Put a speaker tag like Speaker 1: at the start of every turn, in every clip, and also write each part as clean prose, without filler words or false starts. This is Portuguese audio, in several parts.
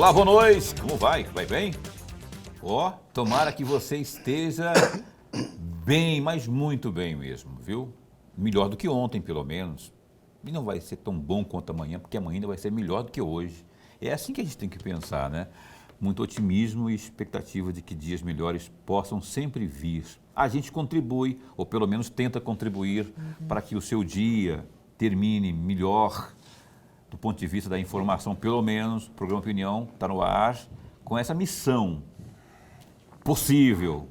Speaker 1: Olá, boa noite. Como vai? Vai bem? Tomara que você esteja bem, mas muito bem mesmo, viu? Melhor do que ontem, pelo menos. E não vai ser tão bom quanto amanhã, porque amanhã ainda vai ser melhor do que hoje. É assim que a gente tem que pensar, né? Muito otimismo e expectativa de que dias melhores possam sempre vir. A gente contribui, ou pelo menos tenta contribuir, para que o seu dia termine melhor, do ponto de vista da informação, pelo menos. O programa Opinião está no ar com essa missão possível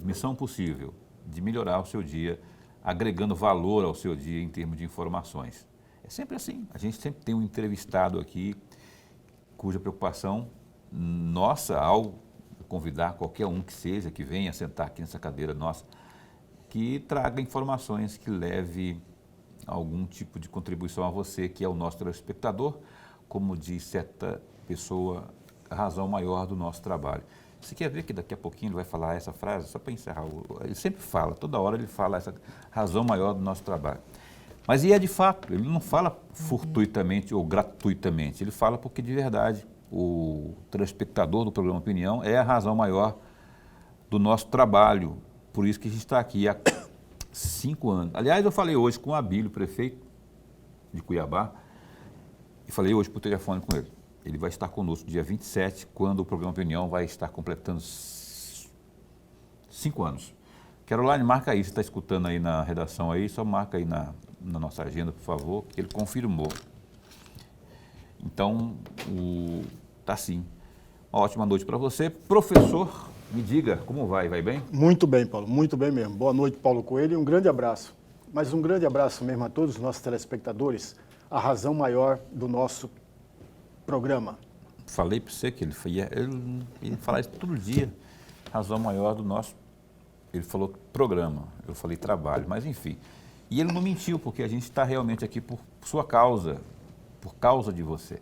Speaker 1: de melhorar o seu dia, agregando valor ao seu dia em termos de informações. É sempre assim. A gente sempre tem um entrevistado aqui cuja preocupação nossa, ao convidar qualquer um que seja, que venha sentar aqui nessa cadeira nossa, que traga informações que leve algum tipo de contribuição a você, que é o nosso telespectador, como diz certa pessoa, a razão maior do nosso trabalho. Você quer ver que daqui a pouquinho ele vai falar essa frase? Só para encerrar, ele sempre fala, toda hora ele fala essa razão maior do nosso trabalho. Mas e é de fato, ele não fala fortuitamente ou gratuitamente, ele fala porque de verdade o telespectador do programa Opinião é a razão maior do nosso trabalho. Por isso que a gente está aqui há 5 anos. Aliás, eu falei hoje com o Abílio, prefeito de Cuiabá, e falei hoje por telefone com ele. Ele vai estar conosco dia 27, quando o programa Opinião vai estar completando 5 anos. Caroline, marca aí, você está escutando aí na redação aí, só marca aí na nossa agenda, por favor, que ele confirmou. Então, tá sim. Uma ótima noite para você. Professor, me diga, como vai? Vai bem?
Speaker 2: Muito bem, Paulo, muito bem mesmo. Boa noite, Paulo Coelho, e um grande abraço. Mas um grande abraço mesmo a todos os nossos telespectadores, a razão maior do nosso programa.
Speaker 1: Falei para você que ele fala isso todo dia, razão maior do nosso, ele falou programa, eu falei trabalho, mas enfim. E ele não mentiu, porque a gente está realmente aqui por sua causa, por causa de você.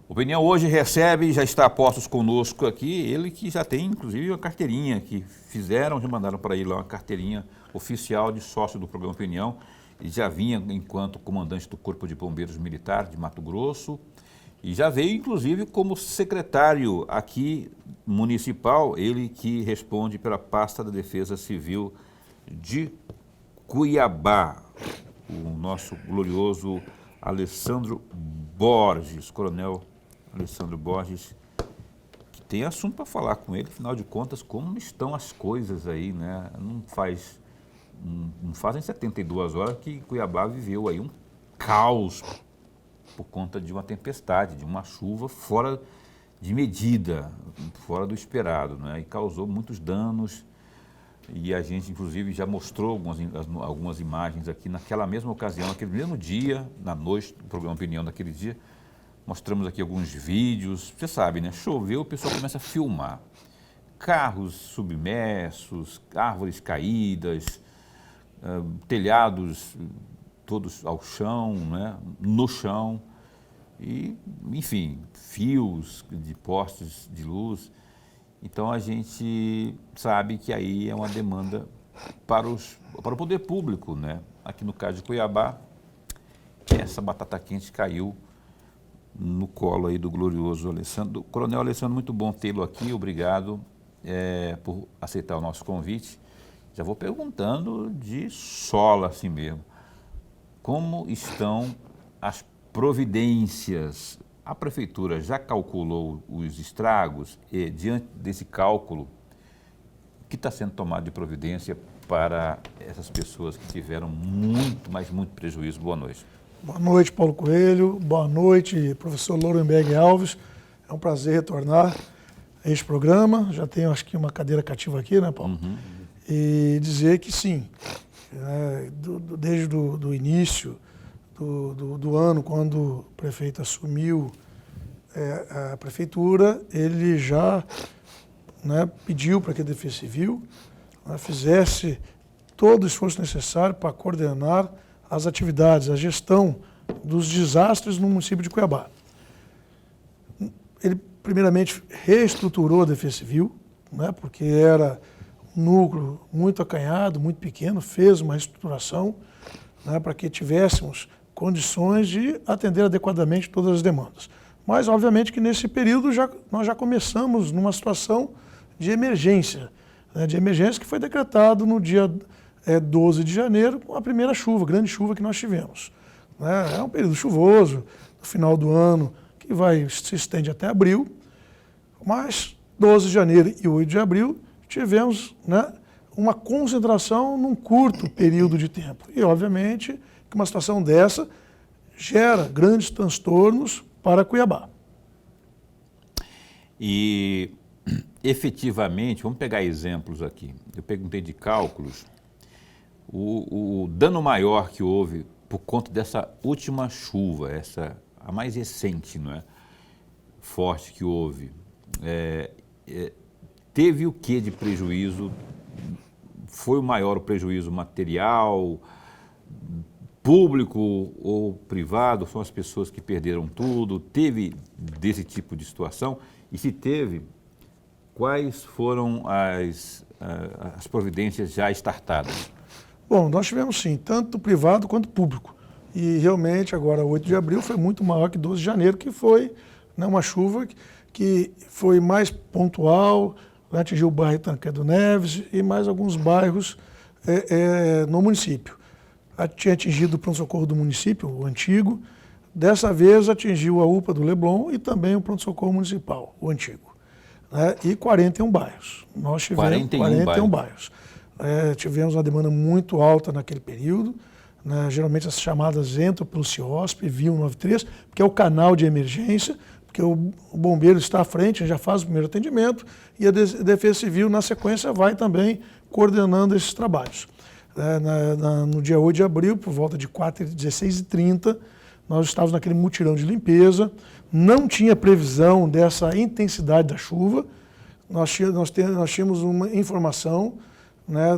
Speaker 1: O Opinião hoje recebe, já está a postos conosco aqui, ele que já tem inclusive uma carteirinha que fizeram, já mandaram para ele lá uma carteirinha oficial de sócio do programa Opinião. Ele já vinha enquanto comandante do Corpo de Bombeiros Militar de Mato Grosso e já veio inclusive como secretário aqui municipal, ele que responde pela pasta da Defesa Civil de Cuiabá, o nosso glorioso Alessandro Borges, coronel Alessandro Borges, que tem assunto para falar com ele, afinal de contas, como estão as coisas aí, né? Não fazem 72 horas que Cuiabá viveu aí um caos por conta de uma tempestade, de uma chuva fora de medida, fora do esperado, né? E causou muitos danos. E a gente, inclusive, já mostrou algumas imagens aqui naquela mesma ocasião, naquele mesmo dia, na noite do programa Opinião daquele dia. Mostramos aqui alguns vídeos. Você sabe, né? Choveu, o pessoal começa a filmar. Carros submersos, árvores caídas, telhados todos ao chão, né? No chão. E, enfim, fios de postes de luz. Então, a gente sabe que aí é uma demanda para o poder público, né? Aqui no caso de Cuiabá, essa batata quente caiu no colo aí do glorioso Alessandro. Coronel Alessandro, muito bom tê-lo aqui, obrigado por aceitar o nosso convite. Já vou perguntando de sola assim mesmo. Como estão as providências? A prefeitura já calculou os estragos e, diante desse cálculo, o que está sendo tomado de providência para essas pessoas que tiveram muito, mas muito prejuízo? Boa noite.
Speaker 3: Boa noite, Paulo Coelho. Boa noite, professor Lourenberg Alves. É um prazer retornar a este programa. Já tenho, acho que, uma cadeira cativa aqui, né, Paulo?
Speaker 1: Uhum.
Speaker 3: E dizer que sim, desde o início do ano, quando o prefeito assumiu a prefeitura, ele já pediu para que a Defesa Civil fizesse todo o esforço necessário para coordenar as atividades, a gestão dos desastres no município de Cuiabá. Ele, primeiramente, reestruturou a Defesa Civil, porque era um núcleo muito acanhado, muito pequeno, fez uma reestruturação para que tivéssemos condições de atender adequadamente todas as demandas. Mas, obviamente, que nesse período nós já começamos numa situação de emergência, né, que foi decretado no dia 12 de janeiro, com a primeira chuva, grande chuva que nós tivemos. Né? É um período chuvoso, no final do ano, que se estende até abril, mas 12 de janeiro e 8 de abril tivemos, né, uma concentração num curto período de tempo. E, obviamente, que uma situação dessa gera grandes transtornos para Cuiabá.
Speaker 1: E, efetivamente, vamos pegar exemplos aqui. Eu perguntei de cálculos. O dano maior que houve por conta dessa última chuva, a mais recente, não é? Forte que houve, teve o que de prejuízo? Foi o maior o prejuízo material, público ou privado? São as pessoas que perderam tudo? Teve desse tipo de situação? E se teve, quais foram as providências já startadas?
Speaker 3: Bom, nós tivemos sim, tanto privado quanto público. E realmente agora 8 de abril foi muito maior que 12 de janeiro, que foi, né, uma chuva que foi mais pontual, atingiu o bairro Tancredo Neves e mais alguns bairros no município. Tinha atingido o pronto-socorro do município, o antigo. Dessa vez atingiu a UPA do Leblon e também o pronto-socorro municipal, o antigo. Né? E 41 bairros. Nós tivemos 41 bairros. Tivemos uma demanda muito alta naquele período. Né? Geralmente as chamadas entram pelo CIOSP, via 193, porque é o canal de emergência, porque o bombeiro está à frente, já faz o primeiro atendimento, e a Defesa Civil, na sequência, vai também coordenando esses trabalhos. No dia 8 de abril, por volta de 16h30, nós estávamos naquele mutirão de limpeza, não tinha previsão dessa intensidade da chuva, nós tínhamos uma informação, né,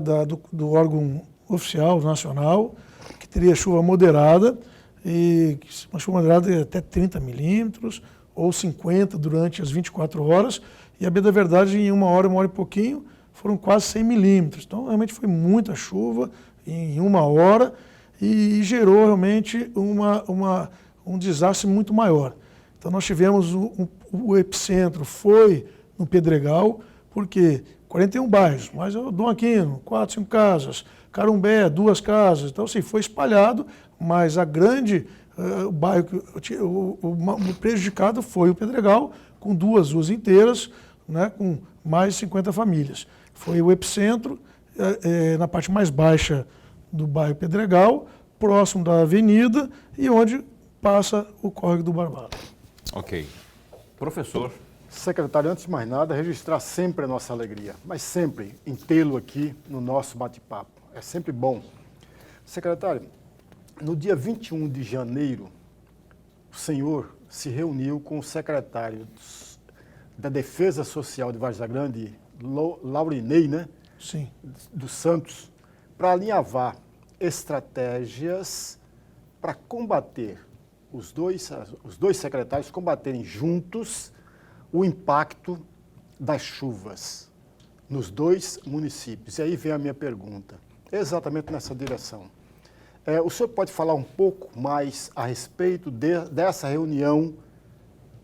Speaker 3: do órgão oficial nacional, que teria chuva moderada, e uma chuva moderada de até 30 milímetros, ou 50 durante as 24 horas, e a bem da verdade, em uma hora e pouquinho, foram quase 100 milímetros. Então, realmente foi muita chuva em uma hora e gerou realmente um desastre muito maior. Então, nós tivemos o epicentro, foi no Pedregal, porque 41 bairros, mas Dom Aquino, 4, 5 casas, Carumbé, 2 casas, então assim, foi espalhado, mas o bairro, o prejudicado foi o Pedregal, com 2 ruas inteiras, né, com mais de 50 famílias. Foi o epicentro, na parte mais baixa do bairro Pedregal, próximo da avenida e onde passa o córrego do Barbado.
Speaker 1: Ok. Professor.
Speaker 2: Secretário, antes de mais nada, registrar sempre a nossa alegria, mas sempre em tê-lo aqui no nosso bate-papo. É sempre bom. Secretário, no dia 21 de janeiro, o senhor se reuniu com o secretário da Defesa Social de Várzea Grande, Laurinei, né?
Speaker 3: Sim.
Speaker 2: Dos Santos, para alinhavar estratégias para combater, os dois secretários combaterem juntos o impacto das chuvas nos 2 municípios. E aí vem a minha pergunta, exatamente nessa direção. O senhor pode falar um pouco mais a respeito dessa reunião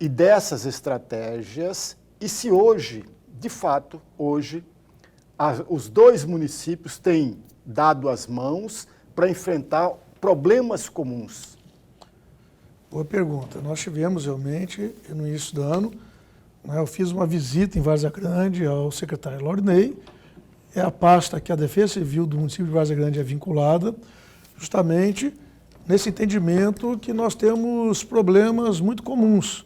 Speaker 2: e dessas estratégias, e se hoje, de fato, os 2 municípios têm dado as mãos para enfrentar problemas comuns?
Speaker 3: Boa pergunta. Nós tivemos realmente, no início do ano, eu fiz uma visita em Várzea Grande ao secretário Laurinei, é a pasta que a Defesa Civil do município de Várzea Grande é vinculada, justamente nesse entendimento que nós temos problemas muito comuns,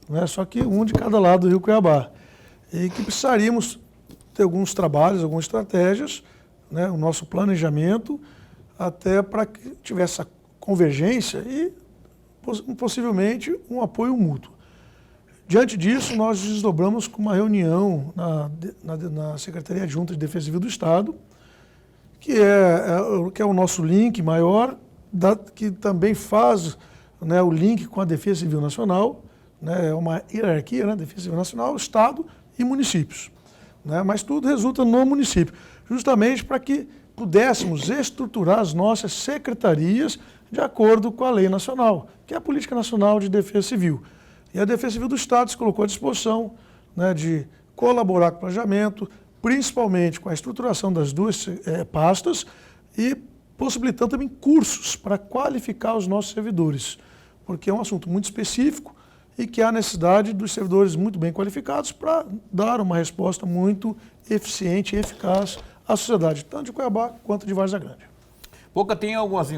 Speaker 3: né? Só que um de cada lado do Rio Cuiabá, e que precisaríamos ter alguns trabalhos, algumas estratégias, né? O nosso planejamento, até para que tivesse essa convergência e possivelmente um apoio mútuo. Diante disso, nós desdobramos com uma reunião na Secretaria Adjunta de Defesa Civil do Estado, que é o nosso link maior, que também faz, né, o link com a Defesa Civil Nacional, né, é uma hierarquia, né, Defesa Civil Nacional, Estado e municípios. Né, mas tudo resulta no município, justamente para que pudéssemos estruturar as nossas secretarias de acordo com a lei nacional, que é a Política Nacional de Defesa Civil. E a Defesa Civil do Estado se colocou à disposição, né, de colaborar com o planejamento, principalmente com a estruturação das duas pastas e possibilitando também cursos para qualificar os nossos servidores, porque é um assunto muito específico e que há necessidade dos servidores muito bem qualificados para dar uma resposta muito eficiente e eficaz à sociedade, tanto de Cuiabá quanto de Várzea Grande.
Speaker 1: Boca, tem algumas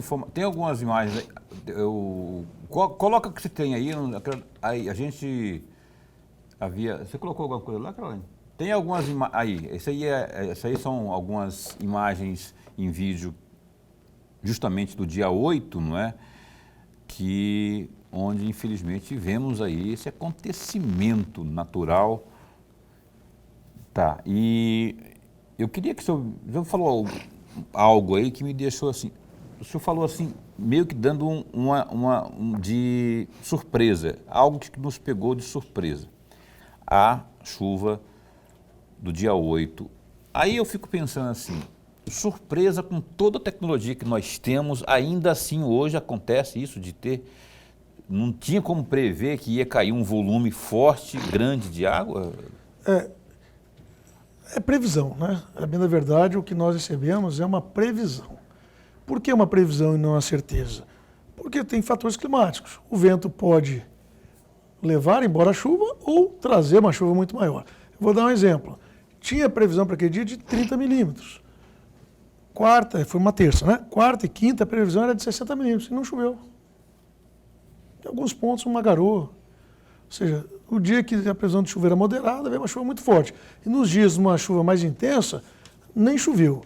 Speaker 1: imagens, coloca o que você tem aí, a gente havia, você colocou alguma coisa lá, Carolina? Tem algumas imagens, essa aí são algumas imagens em vídeo justamente do dia 8, não é? Onde infelizmente vemos aí esse acontecimento natural. Tá, e eu queria que o senhor falou algo aí que me deixou assim, o senhor falou assim, meio que dando de surpresa, algo que nos pegou de surpresa, a chuva do dia 8. Aí eu fico pensando assim, surpresa com toda a tecnologia que nós temos, ainda assim hoje acontece isso de ter, não tinha como prever que ia cair um volume forte, grande de água?
Speaker 3: É previsão, né? A bem da verdade, o que nós recebemos é uma previsão. Por que uma previsão e não uma certeza? Porque tem fatores climáticos. O vento pode levar embora a chuva ou trazer uma chuva muito maior. Eu vou dar um exemplo. Tinha previsão para aquele dia de 30 milímetros. Foi uma terça, né? Quarta e quinta a previsão era de 60 milímetros e não choveu. Em alguns pontos uma garoa. Ou seja, o dia que a previsão de chuva era moderada, veio uma chuva muito forte. E nos dias de uma chuva mais intensa, nem choveu.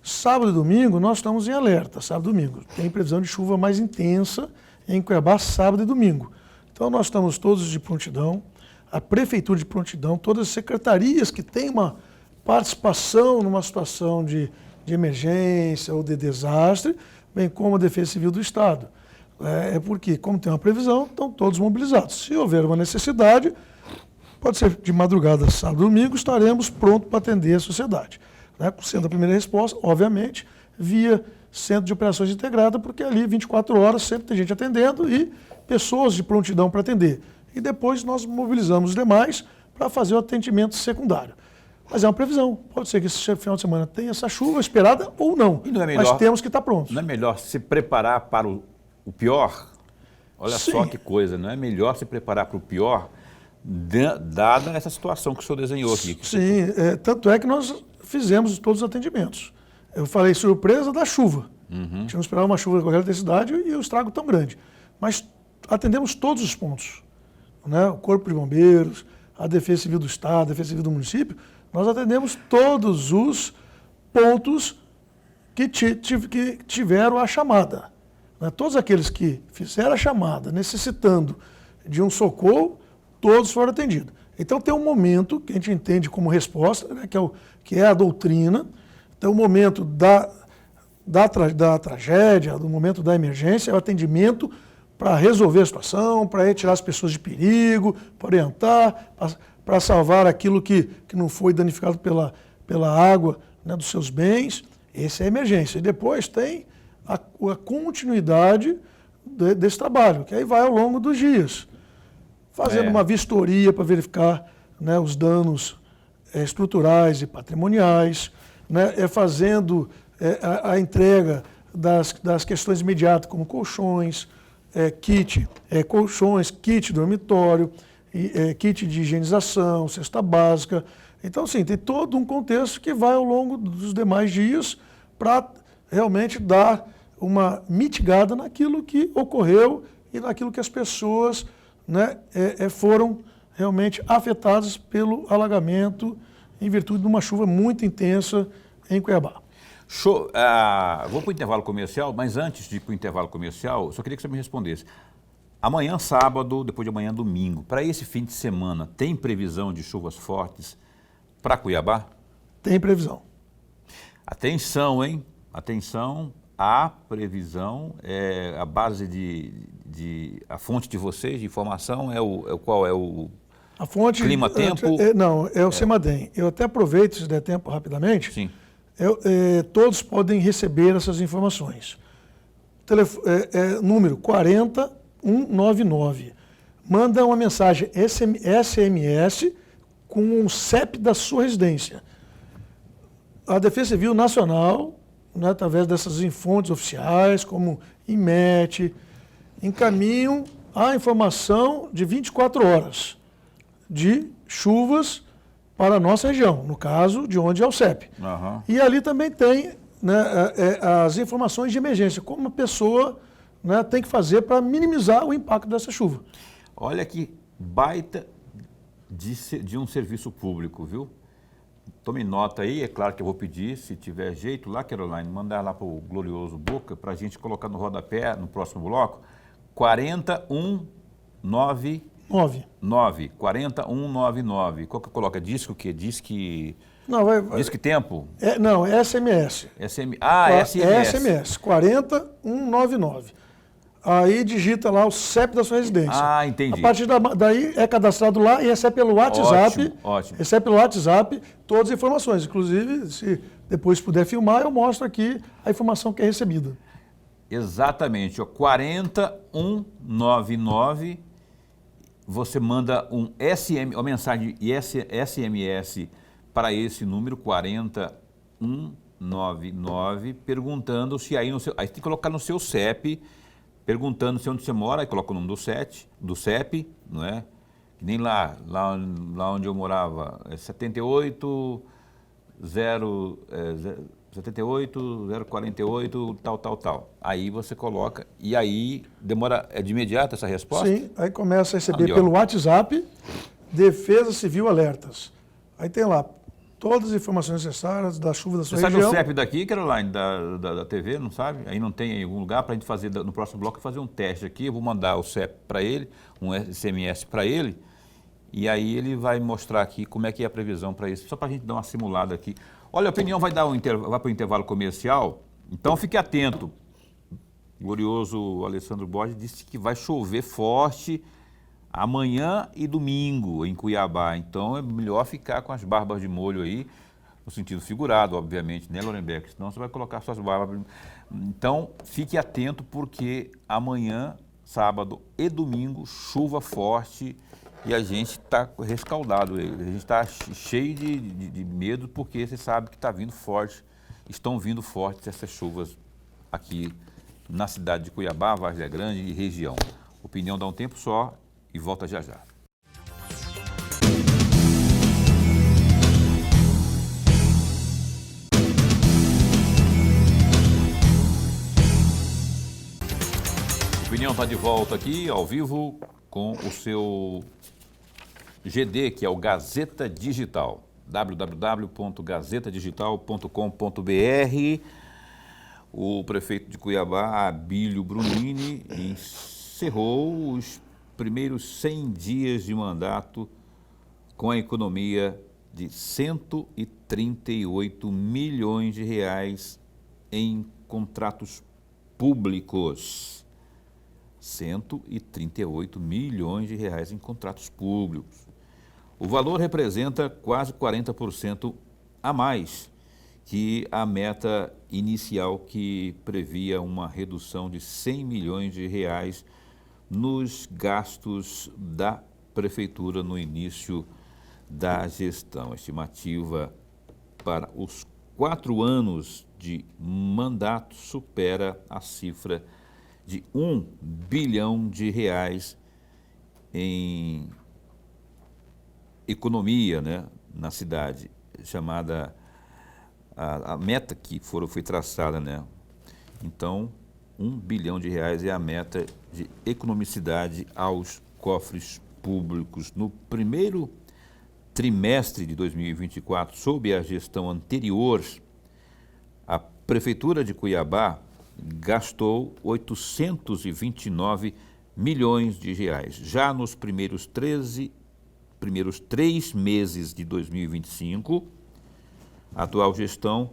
Speaker 3: Sábado e domingo nós estamos em alerta, sábado e domingo. Tem previsão de chuva mais intensa em Cuiabá, sábado e domingo. Então nós estamos todos de prontidão, a Prefeitura de prontidão, todas as secretarias que têm uma participação numa situação de emergência ou de desastre, bem como a Defesa Civil do Estado. Porque, como tem uma previsão, estão todos mobilizados. Se houver uma necessidade, pode ser de madrugada, sábado e domingo, estaremos prontos para atender a sociedade. Sendo a primeira resposta, obviamente, via Centro de Operações Integrada, porque ali 24 horas sempre tem gente atendendo e pessoas de prontidão para atender. E depois nós mobilizamos os demais para fazer o atendimento secundário. Mas é uma previsão. Pode ser que esse final de semana tenha essa chuva esperada ou não.
Speaker 1: E não é melhor,
Speaker 3: mas temos que estar prontos.
Speaker 1: Não é melhor se preparar para o pior? Olha
Speaker 3: Sim.
Speaker 1: Só que coisa, não é melhor se preparar para o pior, dada essa situação que o senhor desenhou aqui?
Speaker 3: Sim, tanto é que nós fizemos todos os atendimentos. Eu falei surpresa da chuva. Uhum. Tínhamos esperado uma chuva de qualquer intensidade e o estrago tão grande. Mas atendemos todos os pontos. Né? O Corpo de Bombeiros, a Defesa Civil do Estado, a Defesa Civil do município, nós atendemos todos os pontos que tiveram a chamada. Né? Todos aqueles que fizeram a chamada necessitando de um socorro, todos foram atendidos. Então tem um momento que a gente entende como resposta, né, que é a doutrina, tem um momento da tragédia, do momento da emergência, é o atendimento para resolver a situação, para retirar as pessoas de perigo, para orientar, para salvar aquilo que não foi danificado pela água, né, dos seus bens. Essa é a emergência. E depois tem a continuidade desse trabalho, que aí vai ao longo dos dias. Fazendo uma vistoria para verificar, né, os danos estruturais e patrimoniais, né, fazendo a entrega das questões imediatas, como colchões, kit dormitório, kit de higienização, cesta básica. Então, sim, tem todo um contexto que vai ao longo dos demais dias para realmente dar uma mitigada naquilo que ocorreu e naquilo que as pessoas, né, foram realmente afetadas pelo alagamento em virtude de uma chuva muito intensa em Cuiabá.
Speaker 1: Show. Vou para o intervalo comercial, mas antes de ir para o intervalo comercial, só queria que você me respondesse. Amanhã, sábado, depois de amanhã, domingo, para esse fim de semana, tem previsão de chuvas fortes para Cuiabá?
Speaker 3: Tem previsão.
Speaker 1: Atenção, hein? Atenção, a previsão, a base a fonte de vocês, de informação, qual é o...
Speaker 3: A fonte...
Speaker 1: Clima-tempo?
Speaker 3: Não, é o CEMADEM. Eu até aproveito, se der tempo, rapidamente.
Speaker 1: Sim.
Speaker 3: Todos podem receber essas informações. Número 40199. manda uma mensagem SMS com o CEP da sua residência. A Defesa Civil Nacional, né, através dessas fontes oficiais, como IMET, encaminham a informação de 24 horas de chuvas para a nossa região, no caso de onde é o CEP.
Speaker 1: Aham.
Speaker 3: E ali também tem, né, as informações de emergência, como a pessoa, né, tem que fazer para minimizar o impacto dessa chuva.
Speaker 1: Olha que baita de um serviço público, viu? Tome nota aí, é claro que eu vou pedir, se tiver jeito lá, Caroline, mandar lá para o glorioso Boca, para a gente colocar no rodapé, no próximo bloco, 41999. 41199. Qual que coloca? Disque o quê? Disque...
Speaker 3: Não,
Speaker 1: Disque tempo?
Speaker 3: Não, é SMS.
Speaker 1: SMS.
Speaker 3: É
Speaker 1: SMS.
Speaker 3: SMS, 40199. Aí digita lá o CEP da sua residência.
Speaker 1: Ah, entendi.
Speaker 3: A partir daí é cadastrado lá e recebe pelo WhatsApp.
Speaker 1: Ótimo, ótimo.
Speaker 3: Recebe pelo WhatsApp todas as informações. Inclusive, se depois puder filmar, eu mostro aqui a informação que é recebida.
Speaker 1: Exatamente, ó, 40199. Você manda uma mensagem SMS para esse número 40199, perguntando se aí no seu. Aí tem que colocar no seu CEP, perguntando se onde você mora, aí coloca o nome do CEP, não é? Que nem lá onde eu morava, é 78 048, tal. Aí você coloca, e aí demora, é de imediato essa resposta?
Speaker 3: Sim, aí começa a receber
Speaker 1: Ali, ó.
Speaker 3: pelo WhatsApp, Defesa Civil Alertas. Aí tem lá todas as informações necessárias da chuva da sua
Speaker 1: Você sabe
Speaker 3: região.
Speaker 1: o CEP daqui, Caroline, da TV, não sabe? Aí não tem em algum lugar para a gente fazer, no próximo bloco, fazer um teste aqui. Eu vou mandar o CEP para ele, um SMS para ele, e aí ele vai mostrar aqui como é que é a previsão para isso, só para a gente dar uma simulada aqui. Olha, a opinião vai para o intervalo comercial, então fique atento. O glorioso Alessandro Borges disse que vai chover forte amanhã e domingo em Cuiabá, então é melhor ficar com as barbas de molho aí, no sentido figurado, obviamente, né, Lorenbeck? Senão você vai colocar suas barbas. Então, fique atento porque amanhã, sábado e domingo, chuva forte e a gente está rescaldado, a gente está cheio de medo porque você sabe que está vindo forte, estão vindo fortes essas chuvas aqui na cidade de Cuiabá, Várzea Grande e região. Opinião dá um tempo só e volta já já. Opinião está de volta aqui, ao vivo, com o seu GD, que é o Gazeta Digital, www.gazetadigital.com.br. O prefeito de Cuiabá, Abílio Brunini, encerrou os primeiros 100 dias de mandato com a economia de 138 milhões de reais em contratos públicos. 138 milhões de reais em contratos públicos. O valor representa quase 40% a mais que a meta inicial que previa uma redução de 100 milhões de reais nos gastos da prefeitura no início da gestão. A estimativa para os 4 anos de mandato supera a cifra de 1 bilhão de reais em economia, né, na cidade, chamada a meta que foi traçada, né? Então, 1 bilhão de reais é a meta de economicidade aos cofres públicos. No primeiro trimestre de 2024, sob a gestão anterior, a Prefeitura de Cuiabá gastou 829 milhões de reais. Já nos primeiros 3 meses de 2025, a atual gestão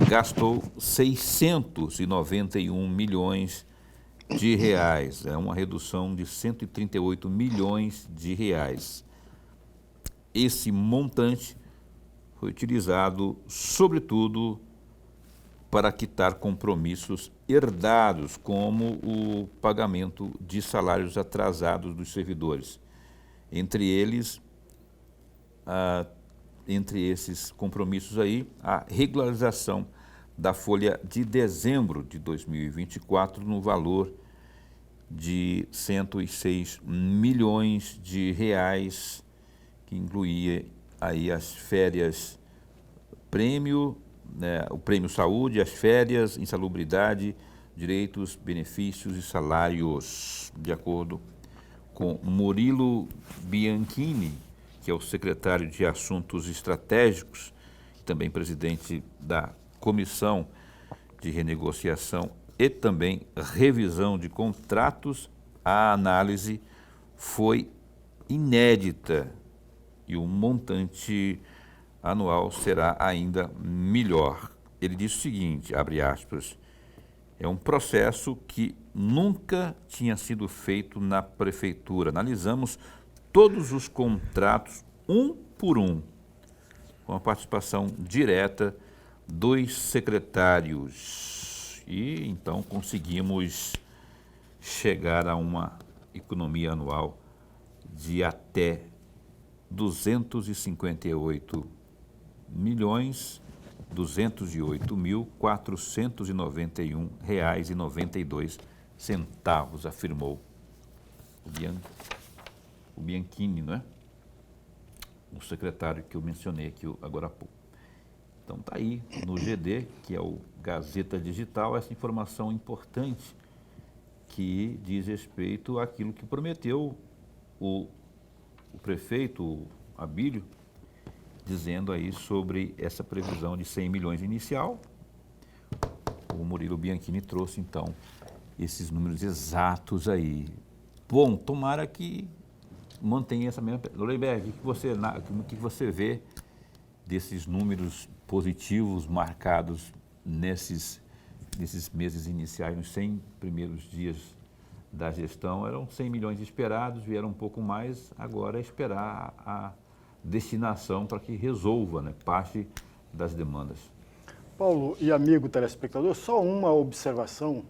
Speaker 1: gastou 691 milhões de reais. É uma redução de 138 milhões de reais. Esse montante foi utilizado, sobretudo, para quitar compromissos herdados, como o pagamento de salários atrasados dos servidores. Entre eles, entre esses compromissos aí, a regularização da folha de dezembro de 2024 no valor de 106 milhões de reais, que incluía aí as férias prêmio, né, o prêmio saúde, as férias, insalubridade, direitos, benefícios e salários, de acordo com Murilo Bianchini, que é o secretário de Assuntos Estratégicos, também presidente da Comissão de Renegociação e também Revisão de Contratos. A análise foi inédita e o montante anual será ainda melhor. Ele diz o seguinte, abre aspas, é um processo que nunca tinha sido feito na prefeitura. Analisamos todos os contratos, um por um, com a participação direta dos secretários. E então conseguimos chegar a uma economia anual de até 208.491,92, afirmou o Bianchini, não é? O secretário que eu mencionei aqui agora há pouco. Então está aí no GD, que é o Gazeta Digital, essa informação importante que diz respeito àquilo que prometeu o prefeito, o Abílio, dizendo aí sobre essa previsão de 100 milhões inicial. O Murilo Bianchini trouxe, então, esses números exatos aí. Bom, tomara que mantenha essa mesma... Lorenberg, o que você vê desses números positivos marcados nesses meses iniciais, nos 100 primeiros dias da gestão? Eram 100 milhões esperados, vieram um pouco mais, agora é esperar a destinação para que resolva, né, parte das demandas.
Speaker 2: Paulo e amigo telespectador, só uma observação,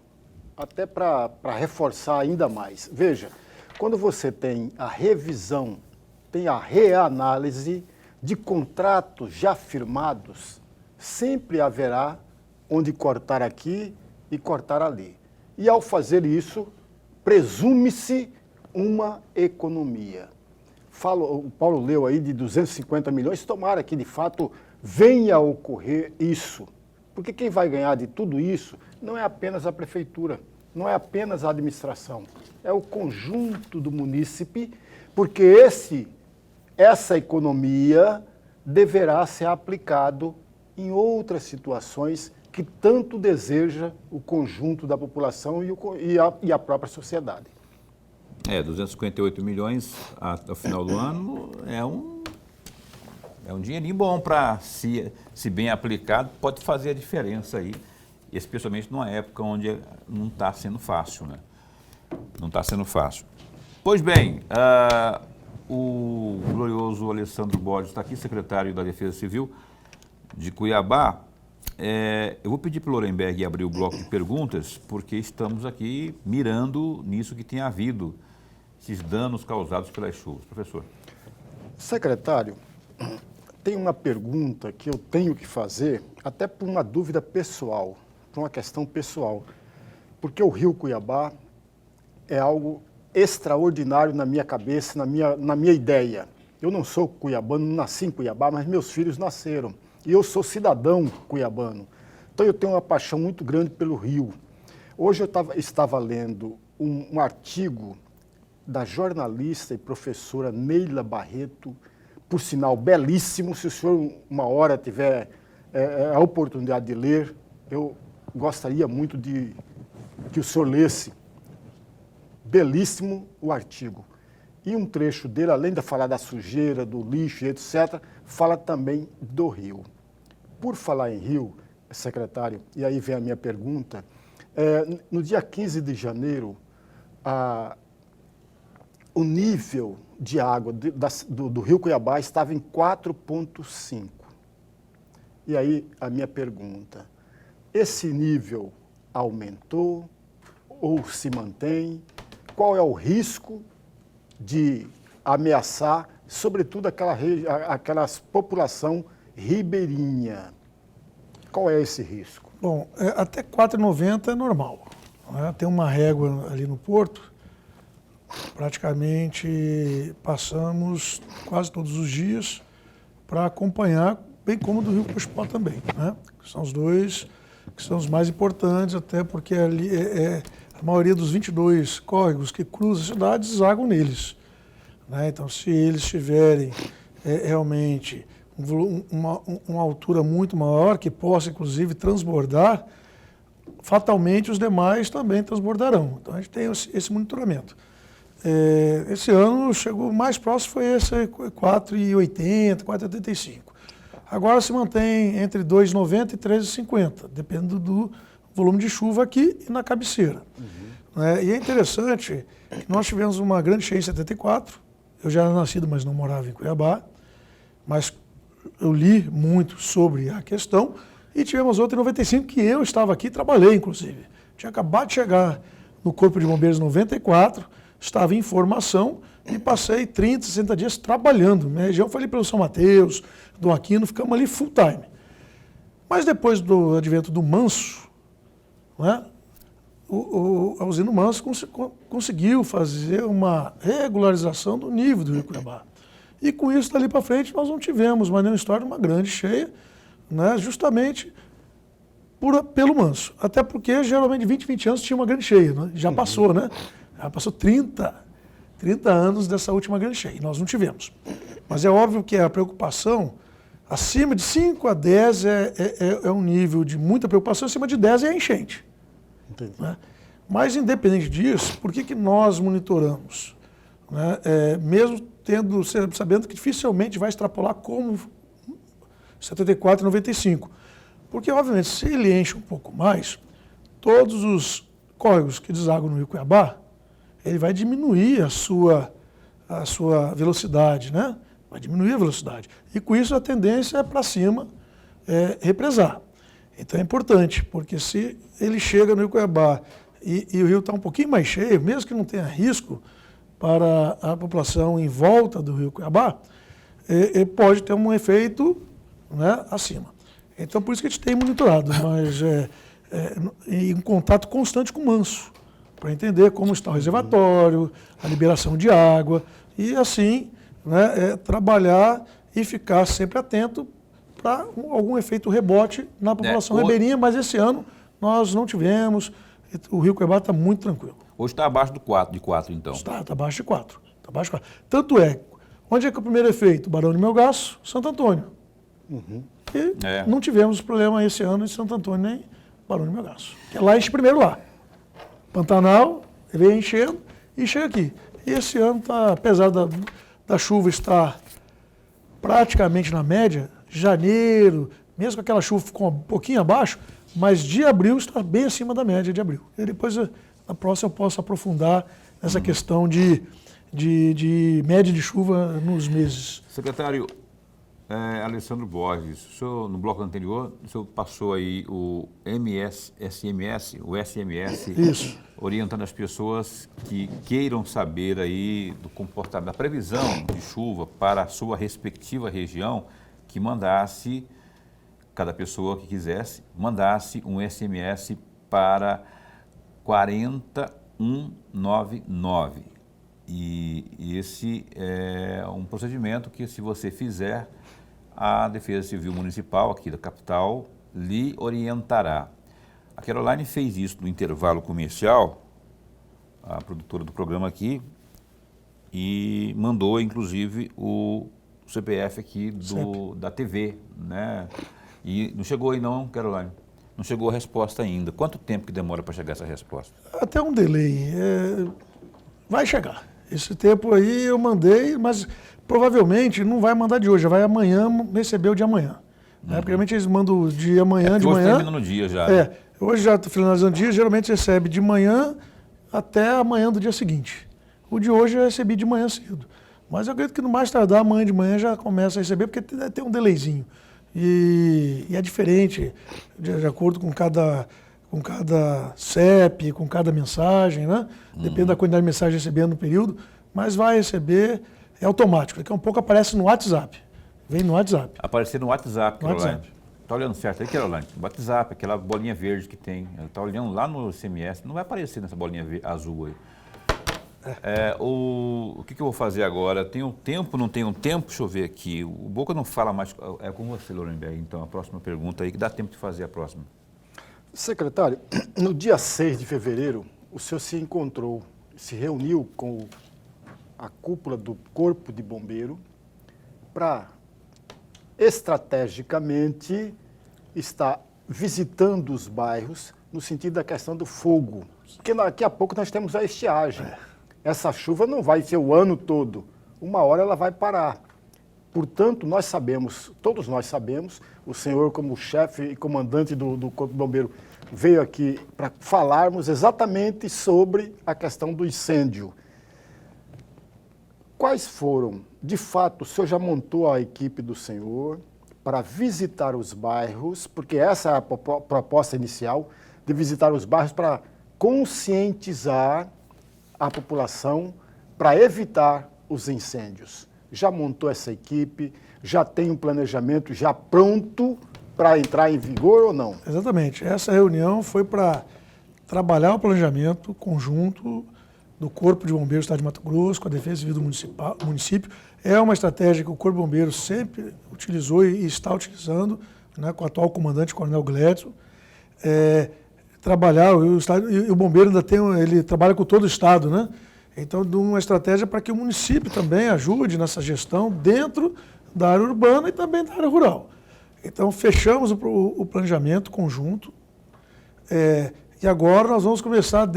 Speaker 2: até para reforçar ainda mais. Veja, quando você tem a revisão, tem a reanálise de contratos já firmados, sempre haverá onde cortar aqui e cortar ali. E ao fazer isso, presume-se uma economia. O Paulo leu aí de 250 milhões, tomara que de fato venha a ocorrer isso. Porque quem vai ganhar de tudo isso não é apenas a prefeitura, não é apenas a administração, é o conjunto do munícipe, porque essa economia deverá ser aplicado em outras situações que tanto deseja o conjunto da população e a própria sociedade.
Speaker 1: 258 milhões ao final do ano é um dinheirinho bom para, se bem aplicado, pode fazer a diferença aí, especialmente numa época onde não está sendo fácil, né? Não está sendo fácil. Pois bem, o glorioso Alessandro Borges está aqui, secretário da Defesa Civil de Cuiabá. Eu vou pedir para o Lorenberg abrir o bloco de perguntas, porque estamos aqui mirando nisso que tem havido, esses danos causados pelas chuvas. Professor.
Speaker 2: Secretário, tem uma pergunta que eu tenho que fazer, até por uma dúvida pessoal, por uma questão pessoal, porque o Rio Cuiabá é algo extraordinário na minha cabeça, na minha ideia. Eu não sou cuiabano, não nasci em Cuiabá, mas meus filhos nasceram. E eu sou cidadão cuiabano. Então eu tenho uma paixão muito grande pelo Rio. Hoje eu estava lendo um artigo da jornalista e professora Neila Barreto, por sinal belíssimo. Se o senhor uma hora tiver a oportunidade de ler, eu gostaria muito de que o senhor lesse. Belíssimo o artigo. E um trecho dele, além de falar da sujeira, do lixo, etc., fala também do rio. Por falar em rio, secretário, e aí vem a minha pergunta, no dia 15 de janeiro, o nível de água do rio Cuiabá estava em 4,5. E aí a minha pergunta, esse nível aumentou ou se mantém? Qual é o risco de ameaçar, sobretudo aquelas população ribeirinha? Qual é esse risco?
Speaker 3: Bom, até 4,90 é normal, né? Tem uma régua ali no porto, praticamente passamos quase todos os dias para acompanhar, bem como do Rio Puxpó também, né? Que são os dois que são os mais importantes, até porque ali a maioria dos 22 córregos que cruzam a cidade desagam neles, né? Então, se eles tiverem realmente uma altura muito maior, que possa inclusive transbordar, fatalmente os demais também transbordarão. Então a gente tem esse monitoramento. Esse ano chegou mais próximo, foi esse 4,80, 4,85. Agora se mantém entre 2,90 e 3,50, dependendo do volume de chuva aqui e na cabeceira. E é interessante que nós tivemos uma grande cheia em 74, eu já era nascido, mas não morava em Cuiabá, mas eu li muito sobre a questão, e tivemos outra em 95, que eu estava aqui e trabalhei, inclusive. Tinha acabado de chegar no Corpo de Bombeiros em 94, estava em formação e passei 30, 60 dias trabalhando. Minha região foi ali pelo São Mateus, do Aquino, ficamos ali full time. Mas depois do advento do Manso, né, a usina Manso conseguiu fazer uma regularização do nível do Rio Cuiabá. E com isso, dali para frente, nós não tivemos mais nenhuma história de uma grande cheia, né, justamente pelo Manso. Até porque, geralmente, de 20 anos tinha uma grande cheia. Né? Já passou, né? Já passou 30 anos dessa última grande cheia. E nós não tivemos. Mas é óbvio que a preocupação, acima de 5 a 10 é um nível de muita preocupação, acima de 10 é a enchente.
Speaker 2: Entendi.
Speaker 3: Né? Mas, independente disso, por que nós monitoramos? Né? Mesmo sabendo que dificilmente vai extrapolar como 74 e 95. Porque, obviamente, se ele enche um pouco mais, todos os córregos que desagam no Rio Cuiabá, ele vai diminuir a sua velocidade, né? Vai diminuir a velocidade. E com isso a tendência é para cima represar. Então é importante, porque se ele chega no Rio Cuiabá e o rio está um pouquinho mais cheio, mesmo que não tenha risco para a população em volta do Rio Cuiabá, pode ter um efeito, né, acima. Então, por isso que a gente tem monitorado, mas em contato constante com o Manso, para entender como está o reservatório, a liberação de água, e assim, né, trabalhar e ficar sempre atento para algum efeito rebote na população ribeirinha, mas esse ano nós não tivemos, o Rio Cuiabá está muito tranquilo.
Speaker 1: Hoje está abaixo de 4, então.
Speaker 3: Está abaixo de 4. Tanto é, onde é que é o primeiro efeito? Barão de Melgaço, Santo Antônio. E não tivemos problema esse ano em Santo Antônio nem Barão de Melgaço. Que lá enche primeiro lá. Pantanal, vem enchendo e chega aqui. E esse ano, apesar da chuva estar praticamente na média, janeiro, mesmo com aquela chuva ficou um pouquinho abaixo, mas de abril está bem acima da média de abril. E depois, na próxima, eu posso aprofundar essa questão de média de chuva nos meses.
Speaker 1: Secretário Alessandro Borges, o senhor, no bloco anterior, o senhor passou aí o SMS,
Speaker 3: Isso.
Speaker 1: orientando as pessoas que queiram saber aí do comportamento, da previsão de chuva para a sua respectiva região, que mandasse, cada pessoa que quisesse, mandasse um SMS para 40199. E esse é um procedimento que, se você fizer, a Defesa Civil Municipal aqui da capital lhe orientará. A Caroline fez isso no intervalo comercial, a produtora do programa aqui, e mandou, inclusive, o CPF aqui da TV, né? E não chegou aí não, Caroline? Não chegou a resposta ainda. Quanto tempo que demora para chegar essa resposta?
Speaker 3: Até um delay. Vai chegar. Esse tempo aí eu mandei, mas provavelmente não vai mandar de hoje, já vai amanhã receber o de amanhã. Porque realmente eles mandam o de amanhã, de
Speaker 1: hoje
Speaker 3: manhã.
Speaker 1: termina no dia já.
Speaker 3: Hoje já está finalizando o dia, geralmente recebe de manhã até amanhã do dia seguinte. O de hoje eu recebi de manhã cedo. Mas eu acredito que no mais tardar, amanhã de manhã já começa a receber, porque tem um delayzinho. E é diferente, de acordo com cada com cada CEP, com cada mensagem, né? Depende da quantidade de mensagem recebendo no período, mas vai receber, é automático. Daqui a um pouco aparece no WhatsApp. Vem no WhatsApp.
Speaker 1: Aparecer no WhatsApp,
Speaker 3: No
Speaker 1: Caroline.
Speaker 3: WhatsApp.
Speaker 1: Tá olhando certo aí, Caroline? WhatsApp, aquela bolinha verde que tem. Ela tá olhando lá no SMS, não vai aparecer nessa bolinha azul aí. O que eu vou fazer agora? Tenho tempo, não tenho tempo? Deixa eu ver aqui. O Boca não fala mais. É com você, Lorenberg. Então, a próxima pergunta aí, que dá tempo de fazer a próxima.
Speaker 2: Secretário, no dia 6 de fevereiro, o senhor se reuniu com a cúpula do Corpo de Bombeiro para, estrategicamente, estar visitando os bairros no sentido da questão do fogo. Porque daqui a pouco nós temos a estiagem. Essa chuva não vai ser o ano todo. Uma hora ela vai parar. Portanto, nós sabemos, todos nós sabemos, o senhor como chefe e comandante do Corpo de Bombeiro veio aqui para falarmos exatamente sobre a questão do incêndio. Quais foram, de fato, o senhor já montou a equipe do senhor para visitar os bairros, porque essa é a proposta inicial, de visitar os bairros para conscientizar a população para evitar os incêndios. Já montou essa equipe, já tem um planejamento já pronto para entrar em vigor ou não?
Speaker 3: Exatamente. Essa reunião foi para trabalhar o planejamento conjunto do Corpo de Bombeiros do Estado de Mato Grosso, com a Defesa Civil do município. É uma estratégia que o Corpo de Bombeiros sempre utilizou e está utilizando, né, com o atual comandante, Coronel Gledson. Trabalhar, o bombeiro ele trabalha com todo o Estado, né? Então, de uma estratégia para que o município também ajude nessa gestão dentro da área urbana e também da área rural. Então, fechamos o planejamento conjunto e agora nós vamos começar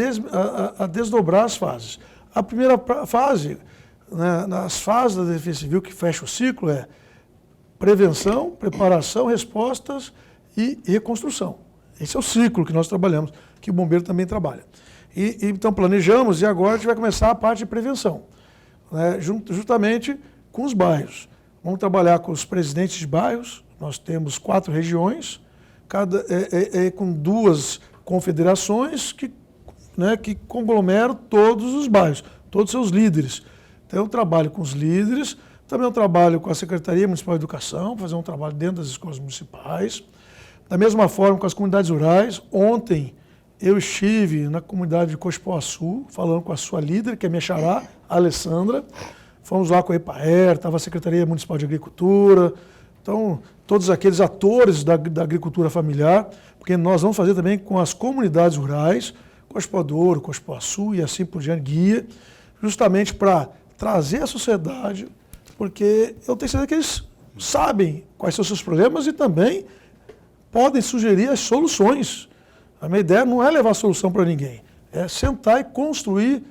Speaker 3: a desdobrar as fases. A primeira fase, né, nas fases da Defesa Civil, que fecha o ciclo, é prevenção, preparação, respostas e reconstrução. Esse é o ciclo que nós trabalhamos, que o bombeiro também trabalha. Então planejamos e agora a gente vai começar a parte de prevenção, né, justamente com os bairros. Vamos trabalhar com os presidentes de bairros, nós temos 4 regiões, com 2 confederações que conglomeram todos os bairros, todos os seus líderes. Então eu trabalho com os líderes, também eu trabalho com a Secretaria Municipal de Educação, fazer um trabalho dentro das escolas municipais. Da mesma forma com as comunidades rurais. Ontem eu estive na comunidade de Coxpoaçu, falando com a sua líder, que é minha xará, a Alessandra. Fomos lá com a EPAER, estava a Secretaria Municipal de Agricultura. Então, todos aqueles atores da agricultura familiar, porque nós vamos fazer também com as comunidades rurais, Coxpoadouro, Coxpoaçu e assim por diante, guia, justamente para trazer a sociedade, porque eu tenho certeza que eles sabem quais são os seus problemas e também podem sugerir as soluções. A minha ideia não é levar a solução para ninguém, é sentar e construir,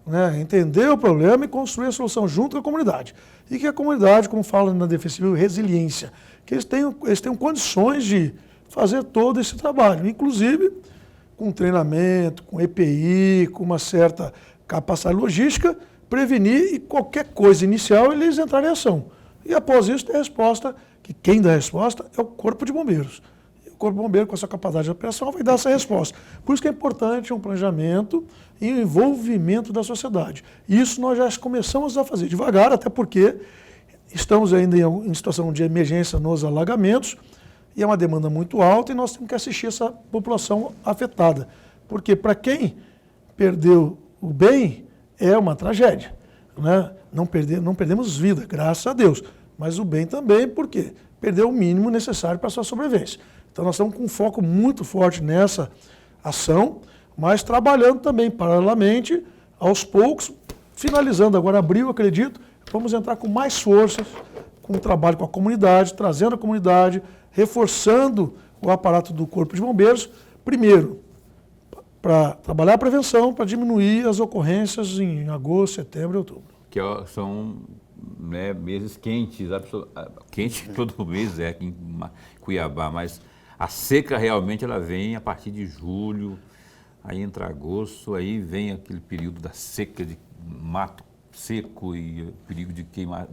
Speaker 3: né, entender o problema e construir a solução junto com a comunidade. E que a comunidade, como fala na Defesa Civil, resiliência, que eles tenham condições de fazer todo esse trabalho, inclusive com treinamento, com EPI, com uma certa capacidade logística, prevenir e qualquer coisa inicial eles entrarem em ação. E após isso, tem a resposta, que quem dá a resposta é o Corpo de Bombeiros. O Corpo de Bombeiro, com a sua capacidade de operação, vai dar essa resposta. Por isso que é importante um planejamento e um envolvimento da sociedade. Isso nós já começamos a fazer devagar, até porque estamos ainda em situação de emergência nos alagamentos e é uma demanda muito alta e nós temos que assistir essa população afetada. Porque para quem perdeu o bem, é uma tragédia, né? Não perdemos vida, graças a Deus. Mas o bem também, porque perdeu o mínimo necessário para a sua sobrevivência. Então nós estamos com um foco muito forte nessa ação, mas trabalhando também paralelamente, aos poucos, finalizando agora abril, acredito, vamos entrar com mais forças, com o trabalho com a comunidade, trazendo a comunidade, reforçando o aparato do Corpo de Bombeiros, primeiro, para trabalhar a prevenção, para diminuir as ocorrências em agosto, setembro e outubro.
Speaker 1: Que são, né, meses quentes, quente todo mês aqui em Cuiabá, mas a seca realmente ela vem a partir de julho, aí entra agosto, aí vem aquele período da seca, de mato seco e perigo de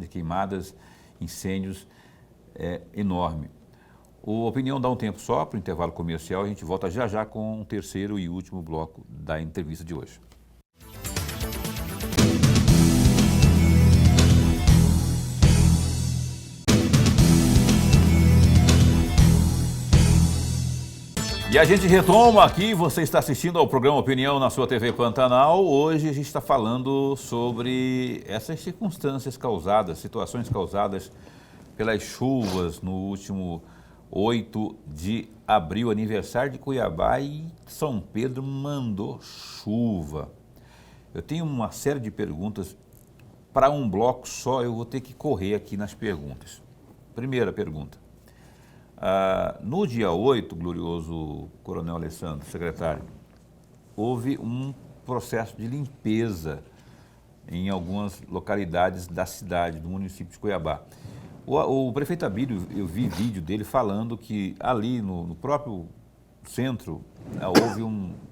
Speaker 1: queimadas, incêndios enorme. o Opinião dá um tempo só para o intervalo comercial. A gente volta já já com o terceiro e último bloco da entrevista de hoje. E a gente retoma aqui, você está assistindo ao programa Opinião na sua TV Pantanal. Hoje a gente está falando sobre essas circunstâncias causadas, situações causadas pelas chuvas no último 8 de abril, aniversário de Cuiabá, e São Pedro mandou chuva. Eu tenho uma série de perguntas, para um bloco só eu vou ter que correr aqui nas perguntas. Primeira pergunta. No dia 8, glorioso Coronel Alessandro, secretário, houve um processo de limpeza em algumas localidades da cidade, do município de Cuiabá. O prefeito Abílio, eu vi vídeo dele falando que ali no próprio centro houve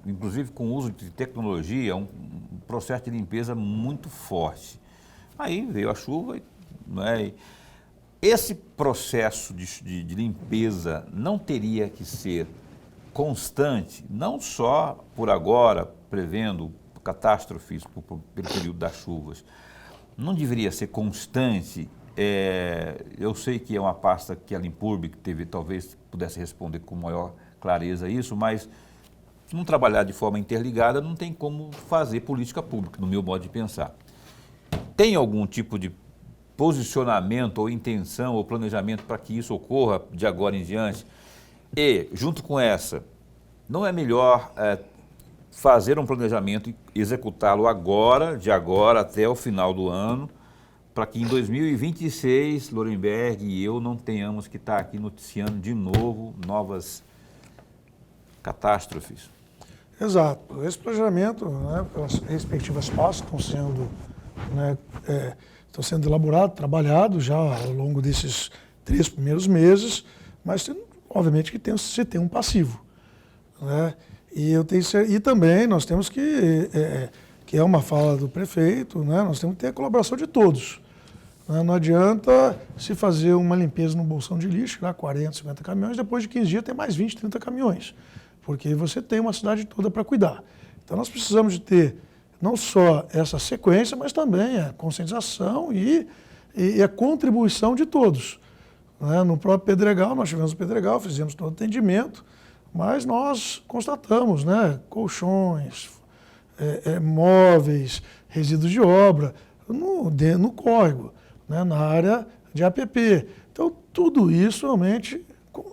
Speaker 1: inclusive com o uso de tecnologia, um processo de limpeza muito forte. Aí veio a chuva, né? Esse processo de limpeza não teria que ser constante, não só por agora, prevendo catástrofes pelo período das chuvas. Não deveria ser constante. Eu sei que é uma pasta que a Limpurb talvez pudesse responder com maior clareza isso, mas se não trabalhar de forma interligada, não tem como fazer política pública, no meu modo de pensar. Tem algum tipo de posicionamento ou intenção ou planejamento para que isso ocorra de agora em diante? E, junto com essa, não é melhor fazer um planejamento e executá-lo agora, de agora até o final do ano, para que em 2026, Lorenberg e eu não tenhamos que estar aqui noticiando de novo novas catástrofes?
Speaker 3: Exato. Esse planejamento, né, pelas respectivas pastas estão sendo, né, estão sendo elaborados, trabalhados já ao longo desses 3 primeiros meses, mas obviamente que se tem um passivo, né? E também nós temos que é uma fala do prefeito, né, nós temos que ter a colaboração de todos. Né? Não adianta se fazer uma limpeza no bolsão de lixo, lá 40, 50 caminhões, depois de 15 dias tem mais 20, 30 caminhões, porque você tem uma cidade toda para cuidar. Então nós precisamos de ter não só essa sequência, mas também a conscientização e a contribuição de todos. Né? No próprio Pedregal, nós tivemos o Pedregal, fizemos todo o atendimento, mas nós constatamos, né, colchões, móveis, resíduos de obra, no córrego, né, na área de APP. Então, tudo isso realmente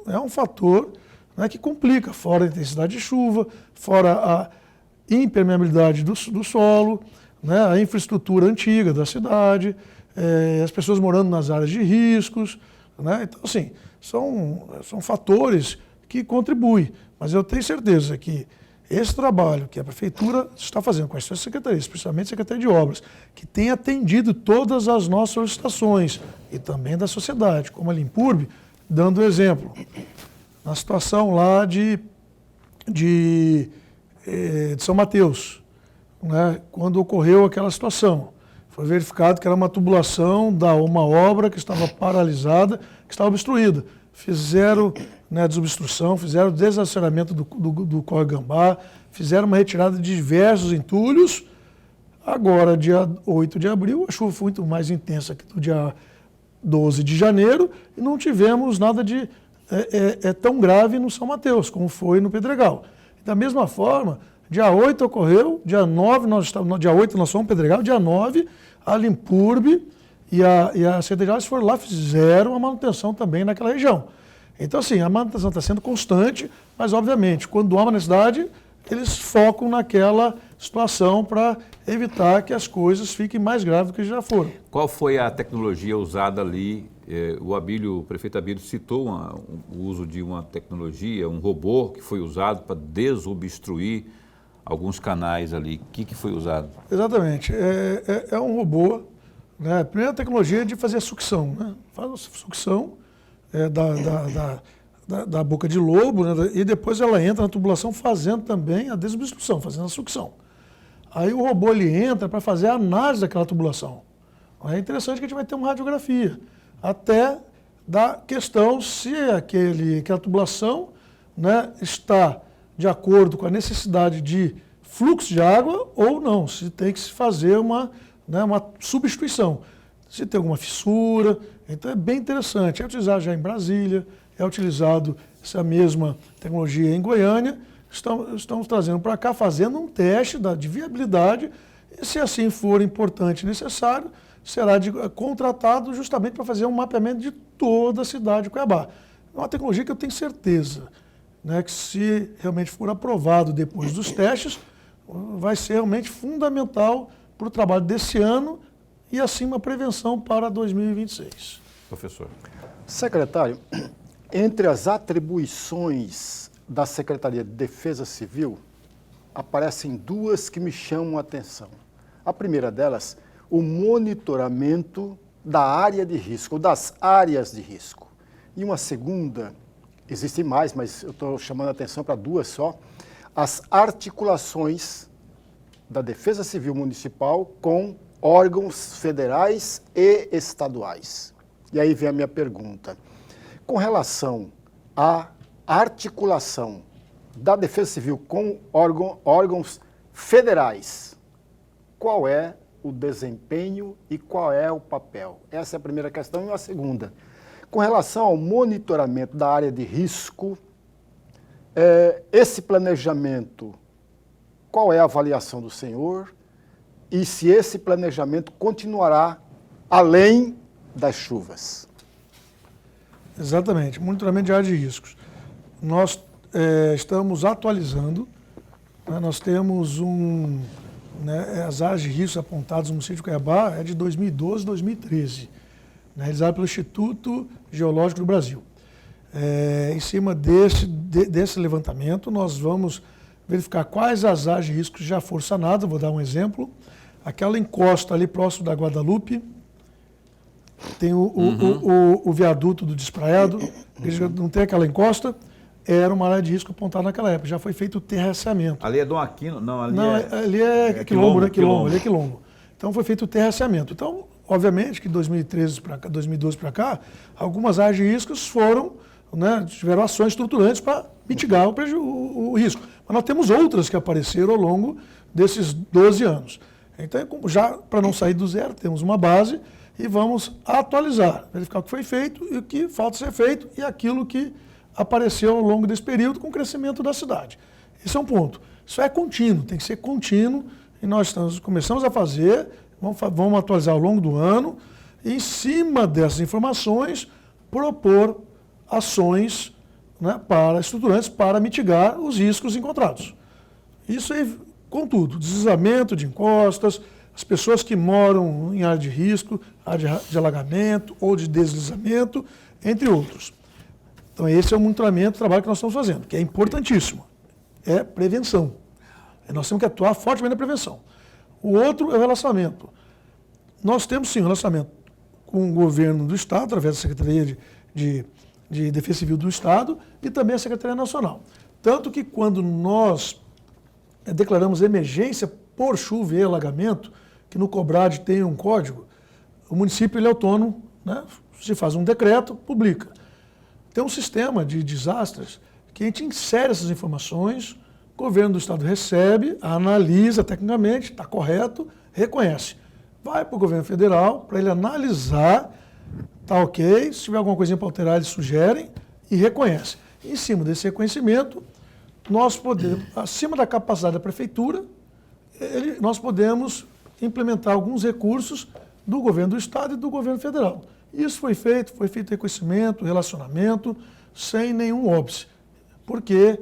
Speaker 3: é um fator, né, que complica, fora a intensidade de chuva, fora a impermeabilidade do solo, né, a infraestrutura antiga da cidade, as pessoas morando nas áreas de riscos, né? Então, assim, são fatores que contribuem. Mas eu tenho certeza que esse trabalho que a Prefeitura está fazendo com as suas secretarias, principalmente a Secretaria de Obras, que tem atendido todas as nossas solicitações, e também da sociedade, como a Limpurb, dando exemplo. Na situação lá de São Mateus, né, quando ocorreu aquela situação. Foi verificado que era uma tubulação uma obra que estava paralisada, que estava obstruída. Fizeram, né, desobstrução, fizeram desaceleramento do córrego Gambá, fizeram uma retirada de diversos entulhos. Agora, dia 8 de abril, a chuva foi muito mais intensa que no dia 12 de janeiro e não tivemos nada de tão grave no São Mateus, como foi no Pedregal. Da mesma forma, dia 8 ocorreu, dia 9 dia 8 nós fomos no Pedregal, dia 9 a Limpurb e a Secretaria foram lá, fizeram a manutenção também naquela região. Então, assim, a manutenção está sendo constante, mas, obviamente, quando há uma necessidade, eles focam naquela situação para evitar que as coisas fiquem mais graves do que já foram.
Speaker 1: Qual foi a tecnologia usada ali? O prefeito Abílio citou o uso de uma tecnologia, um robô que foi usado para desobstruir alguns canais ali. O que foi usado?
Speaker 3: Exatamente. É um robô. Né? A primeira tecnologia é de fazer a sucção. Né? Faz a sucção da boca de lobo, né? E depois ela entra na tubulação fazendo também a desobstrução, fazendo a sucção. Aí o robô ele entra para fazer a análise daquela tubulação. É interessante que a gente vai ter uma radiografia, até da questão se aquela tubulação, né, está de acordo com a necessidade de fluxo de água ou não, se tem que se fazer uma substituição, se tem alguma fissura. Então é bem interessante, é utilizado já em Brasília, é utilizado essa mesma tecnologia em Goiânia, estamos trazendo para cá, fazendo um teste de viabilidade, e se assim for importante e necessário, será contratado justamente para fazer um mapeamento de toda a cidade de Cuiabá. É uma tecnologia que eu tenho certeza, né, que se realmente for aprovado depois dos testes, vai ser realmente fundamental para o trabalho desse ano e assim uma prevenção para 2026.
Speaker 1: Professor.
Speaker 2: Secretário, entre as atribuições da Secretaria de Defesa Civil, aparecem duas que me chamam a atenção. A primeira delas, o monitoramento da área de risco, ou das áreas de risco. E uma segunda, existem mais, mas eu estou chamando a atenção para duas só, as articulações da Defesa Civil Municipal com órgãos federais e estaduais. E aí vem a minha pergunta. Com relação à articulação da Defesa Civil com órgãos federais, qual é o desempenho e qual é o papel? Essa é a primeira questão. E a segunda, com relação ao monitoramento da área de risco, esse planejamento, qual é a avaliação do senhor e se esse planejamento continuará além das chuvas?
Speaker 3: Exatamente, monitoramento de área de riscos. Nós estamos atualizando, né, nós temos as áreas de risco apontadas no município de Cuiabá, é de 2012 a 2013, né, realizado pelo Instituto Geológico do Brasil. Em cima desse levantamento, nós vamos verificar quais as áreas de risco já foram sanadas. Vou dar um exemplo. Aquela encosta ali próximo da Guadalupe, tem o viaduto do Despraiado, não tem aquela encosta, era uma área de risco apontada naquela época, já foi feito o terraceamento.
Speaker 1: Ali é Dom Aquino? Não,
Speaker 3: ali é Quilombo, né? Quilombo, ali é Quilombo. Então foi feito o terraceamento. Então, obviamente que de 2013 para cá, 2012 para cá, algumas áreas de riscos tiveram ações estruturantes para mitigar o risco. Mas nós temos outras que apareceram ao longo desses 12 anos. Então, já para não sair do zero, temos uma base e vamos atualizar, verificar o que foi feito e o que falta ser feito e aquilo que apareceu ao longo desse período com o crescimento da cidade. Esse é um ponto. Isso é contínuo, tem que ser contínuo e nós começamos a fazer, vamos atualizar ao longo do ano e, em cima dessas informações, propor ações, né, para estruturantes para mitigar os riscos encontrados. Isso aí, contudo, deslizamento de encostas, as pessoas que moram em área de risco, área de alagamento ou de deslizamento, entre outros. Então esse é o monitoramento, o trabalho que nós estamos fazendo, que é importantíssimo. É prevenção. Nós temos que atuar fortemente na prevenção. O outro é o relacionamento. Nós temos sim um relacionamento com o governo do Estado, através da Secretaria de Defesa Civil do Estado e também a Secretaria Nacional. Tanto que quando nós declaramos emergência por chuva e alagamento, que no COBRAD tem um código, o município ele é autônomo, né? Se faz um decreto, publica. Tem um sistema de desastres que a gente insere essas informações, o governo do Estado recebe, analisa tecnicamente, está correto, reconhece. Vai para o governo federal para ele analisar, está ok, se tiver alguma coisinha para alterar, eles sugerem e reconhecem. Em cima desse reconhecimento, nós podemos, acima da capacidade da prefeitura, nós podemos implementar alguns recursos do governo do Estado e do governo federal. Isso foi feito reconhecimento, relacionamento, sem nenhum óbice, porque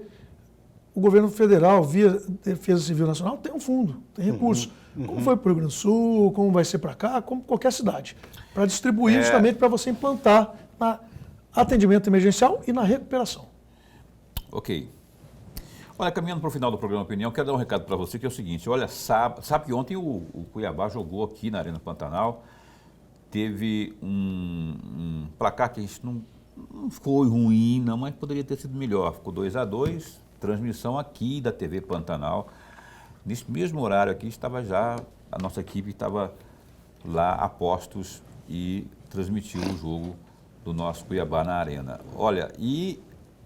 Speaker 3: o governo federal, via Defesa Civil Nacional, tem um fundo, tem recurso. Como foi para o Rio Grande do Sul, como vai ser para cá, como qualquer cidade, para distribuir justamente para você implantar na atendimento emergencial e na recuperação.
Speaker 1: Ok. Olha, caminhando para o final do programa Opinião, quero dar um recado para você, que é o seguinte, olha, sabe que ontem o Cuiabá jogou aqui na Arena Pantanal, teve um placar que a gente não foi ruim, não, mas poderia ter sido melhor. Ficou 2-2, transmissão aqui da TV Pantanal. Nesse mesmo horário aqui estava já, a nossa equipe estava lá a postos e transmitiu o jogo do nosso Cuiabá na Arena. Olha, e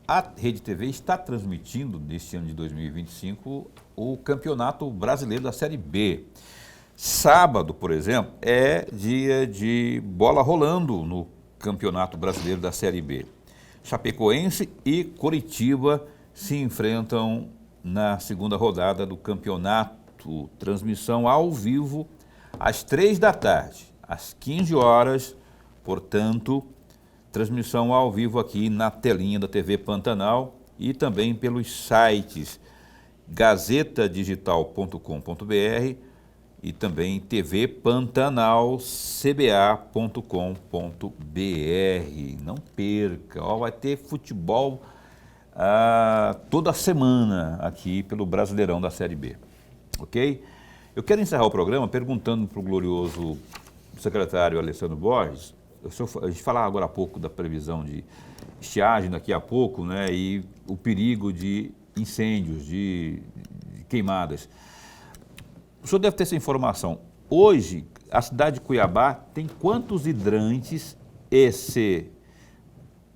Speaker 1: a Rede TV está transmitindo, neste ano de 2025, o Campeonato Brasileiro da Série B. Sábado, por exemplo, é dia de bola rolando no Campeonato Brasileiro da Série B. Chapecoense e Coritiba se enfrentam na segunda rodada do campeonato. Transmissão ao vivo às 3 da tarde, às 15 horas, portanto, transmissão ao vivo aqui na telinha da TV Pantanal e também pelos sites gazetadigital.com.br e também tvpantanalcba.com.br. Não perca, vai ter futebol toda semana aqui pelo Brasileirão da Série B, ok? Eu quero encerrar o programa perguntando para o glorioso secretário Alessandro Borges. A gente falava agora há pouco da previsão de estiagem daqui a pouco, né, e o perigo de incêndios, de queimadas. O senhor deve ter essa informação. Hoje, a cidade de Cuiabá tem quantos hidrantes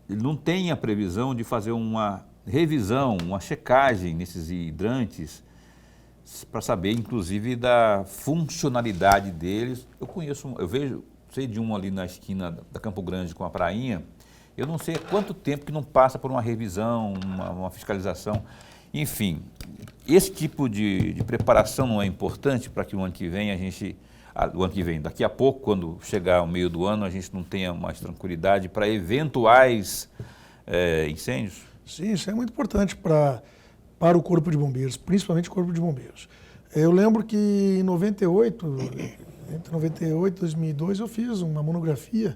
Speaker 1: não tem a previsão de fazer uma revisão, uma checagem nesses hidrantes para saber, inclusive, da funcionalidade deles? Sei de um ali na esquina da Campo Grande com a Prainha, eu não sei há quanto tempo que não passa por uma revisão, uma fiscalização. Enfim, esse tipo de preparação não é importante para que o ano que vem daqui a pouco, quando chegar o meio do ano, a gente não tenha mais tranquilidade para eventuais incêndios?
Speaker 3: Sim, isso é muito importante para o Corpo de Bombeiros, principalmente o Corpo de Bombeiros. Eu lembro que em 98, entre 98 e 2002, eu fiz uma monografia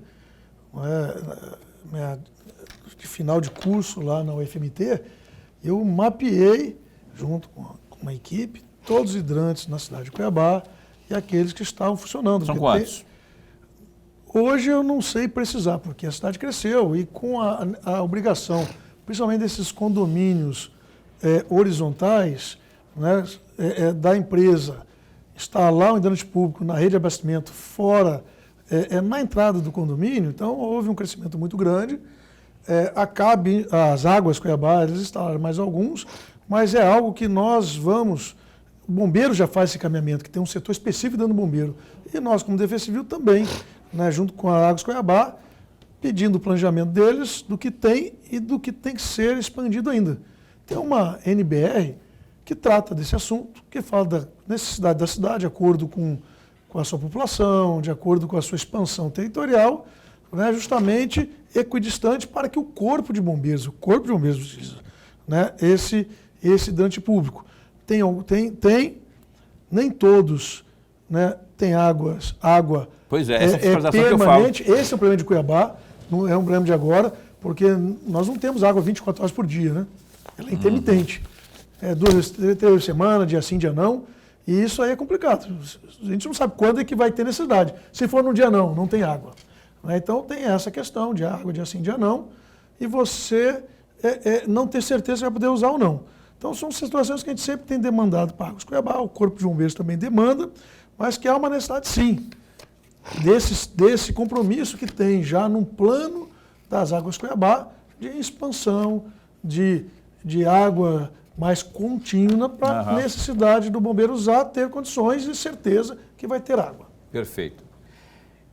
Speaker 3: de final de curso lá na UFMT. Eu mapeei, junto com uma equipe, todos os hidrantes na cidade de Cuiabá e aqueles que estavam funcionando.
Speaker 1: São quantos?
Speaker 3: Hoje eu não sei precisar, porque a cidade cresceu e com a obrigação, principalmente desses condomínios horizontais, né, da empresa instalar um hidrante público na rede de abastecimento fora, na entrada do condomínio, então houve um crescimento muito grande. Acabe as águas Cuiabá, eles instalaram mais alguns, mas é algo que nós vamos... O bombeiro já faz esse caminhamento, que tem um setor específico dentro do bombeiro. E nós, como Defesa Civil, também, né, junto com a Águas Cuiabá, pedindo o planejamento deles, do que tem e do que tem que ser expandido ainda. Tem uma NBR que trata desse assunto, que fala da necessidade da cidade, de acordo com a sua população, de acordo com a sua expansão territorial, né, justamente equidistante para que o Corpo de Bombeiros precisa, né, esse hidrante público. Nem todos, né, têm água.
Speaker 1: Pois é, essa fiscalização que eu falo.
Speaker 3: Esse é o problema de Cuiabá, não é um problema de agora, porque nós não temos água 24 horas por dia, né? Ela é intermitente. 2, 3 vezes por semana, dia sim, dia não, e isso aí é complicado. A gente não sabe quando é que vai ter necessidade. Se for num dia não tem água. Então tem essa questão de água, dia sim, dia não, e você não ter certeza se vai poder usar ou não. Então são situações que a gente sempre tem demandado para Águas Cuiabá, o Corpo de Bombeiros também demanda, mas que há uma necessidade sim, desse compromisso que tem já num plano das Águas Cuiabá de expansão, de água mais contínua para a necessidade do bombeiro usar, ter condições e certeza que vai ter água.
Speaker 1: Perfeito.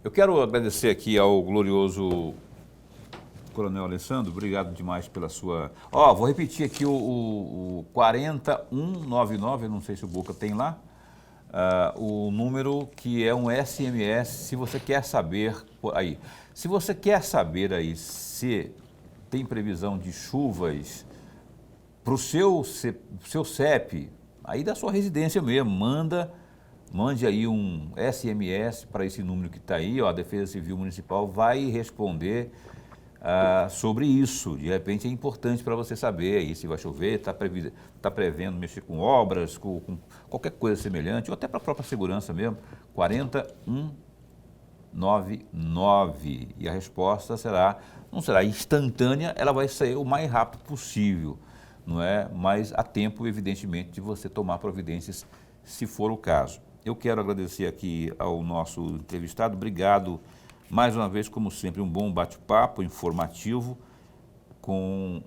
Speaker 1: Eu quero agradecer aqui ao glorioso Coronel Alessandro, obrigado demais pela sua... vou repetir aqui o 40199, eu não sei se o Boca tem lá, o número que é um SMS, se você quer saber aí. Se você quer saber aí se tem previsão de chuvas para o seu CEP, aí da sua residência mesmo, mande aí um SMS para esse número que está aí, a Defesa Civil Municipal vai responder sobre isso. De repente é importante para você saber aí se vai chover, está prevendo mexer com obras, com qualquer coisa semelhante, ou até para a própria segurança mesmo, 40199. E a resposta não será instantânea, ela vai sair o mais rápido possível, não é? Mas há tempo, evidentemente, de você tomar providências, se for o caso. Eu quero agradecer aqui ao nosso entrevistado, obrigado Mais uma vez, como sempre, um bom bate-papo informativo com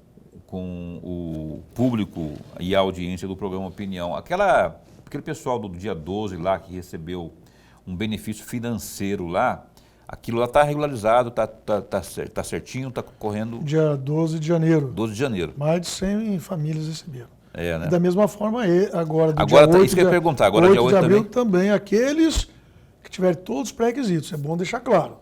Speaker 1: o público e a audiência do programa Opinião. Aquele pessoal do dia 12 lá que recebeu um benefício financeiro lá, aquilo lá está regularizado, tá certinho, está correndo.
Speaker 3: Dia 12 de janeiro.
Speaker 1: 12 de janeiro.
Speaker 3: Mais de 100 famílias receberam.
Speaker 1: Né?
Speaker 3: Da mesma forma, agora do
Speaker 1: agora
Speaker 3: dia 8,
Speaker 1: isso que eu ia perguntar, agora
Speaker 3: 8
Speaker 1: dia 8
Speaker 3: de abril
Speaker 1: também?
Speaker 3: Aqueles que tiverem todos os pré-requisitos, é bom deixar claro,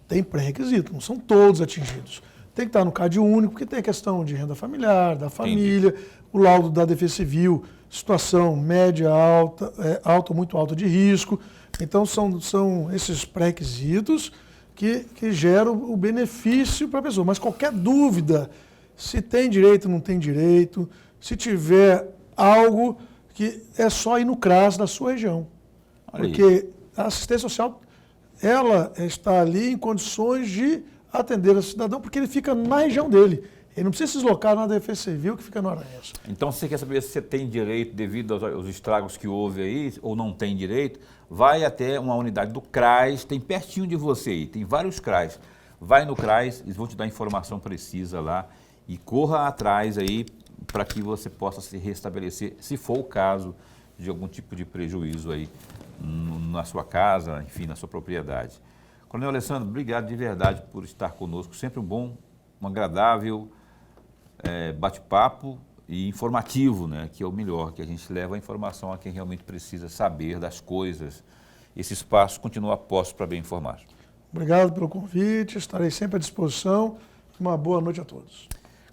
Speaker 3: tem pré-requisito, não são todos atingidos. Tem que estar no CAD único, porque tem a questão de renda familiar, da família, o laudo da Defesa Civil, situação média, alta, alta ou muito alta de risco. Então, são esses pré-requisitos que geram o benefício para a pessoa. Mas qualquer dúvida, se tem direito ou não tem direito, se tiver algo que é só ir no CRAS da sua região. Porque a assistência social, ela está ali em condições de atender o cidadão, porque ele fica na região dele. Ele não precisa se deslocar na Defesa Civil, que fica no Aranhas.
Speaker 1: Então, se você quer saber se você tem direito devido aos estragos que houve aí, ou não tem direito, vai até uma unidade do CRAS, tem pertinho de você aí, tem vários CRAS. Vai no CRAS, eles vão te dar a informação precisa lá e corra atrás aí para que você possa se restabelecer, se for o caso de algum tipo de prejuízo aí na sua casa, enfim, na sua propriedade. Coronel Alessandro, obrigado de verdade por estar conosco. Sempre um agradável bate-papo e informativo, né? Que é o melhor, que a gente leva a informação a quem realmente precisa saber das coisas. Esse espaço continua a posto para bem informar.
Speaker 3: Obrigado pelo convite, estarei sempre à disposição. Uma boa noite a todos.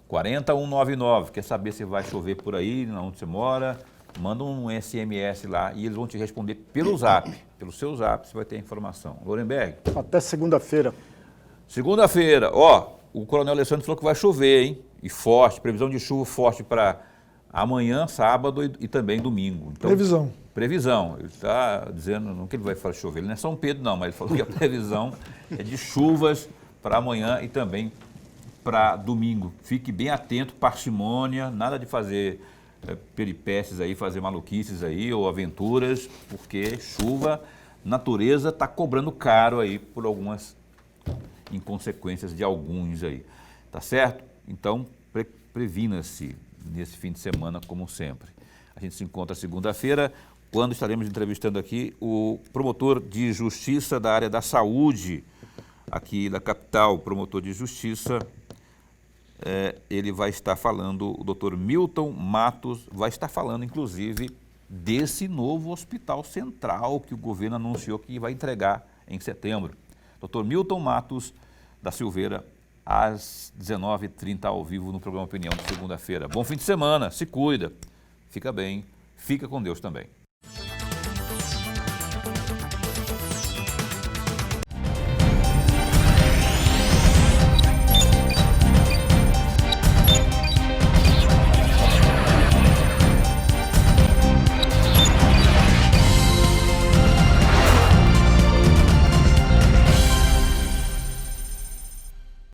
Speaker 1: 40199, quer saber se vai chover por aí, onde você mora? Manda um SMS lá e eles vão te responder pelo Zap. Pelo seu Zap você vai ter a informação. Lorenberg.
Speaker 2: Até segunda-feira.
Speaker 1: Segunda-feira, o Coronel Alessandro falou que vai chover, hein? E forte, previsão de chuva forte para amanhã, sábado e também domingo. Então, previsão. Ele está dizendo, não que ele vai fazer chover, ele não é São Pedro não, mas ele falou que a previsão é de chuvas para amanhã e também para domingo. Fique bem atento, parcimônia, nada de fazer peripécias aí, fazer maluquices aí ou aventuras, porque chuva, natureza está cobrando caro aí por algumas inconsequências de alguns aí, tá certo? Então, previna-se nesse fim de semana, como sempre. A gente se encontra segunda-feira, quando estaremos entrevistando aqui o promotor de justiça da área da saúde, aqui da capital, promotor de justiça. Ele vai estar falando, o doutor Milton Matos, vai estar falando, inclusive, desse novo hospital central que o governo anunciou que vai entregar em setembro. Doutor Milton Matos da Silveira, às 19h30, ao vivo, no programa Opinião de segunda-feira. Bom fim de semana, se cuida, fica bem, fica com Deus também.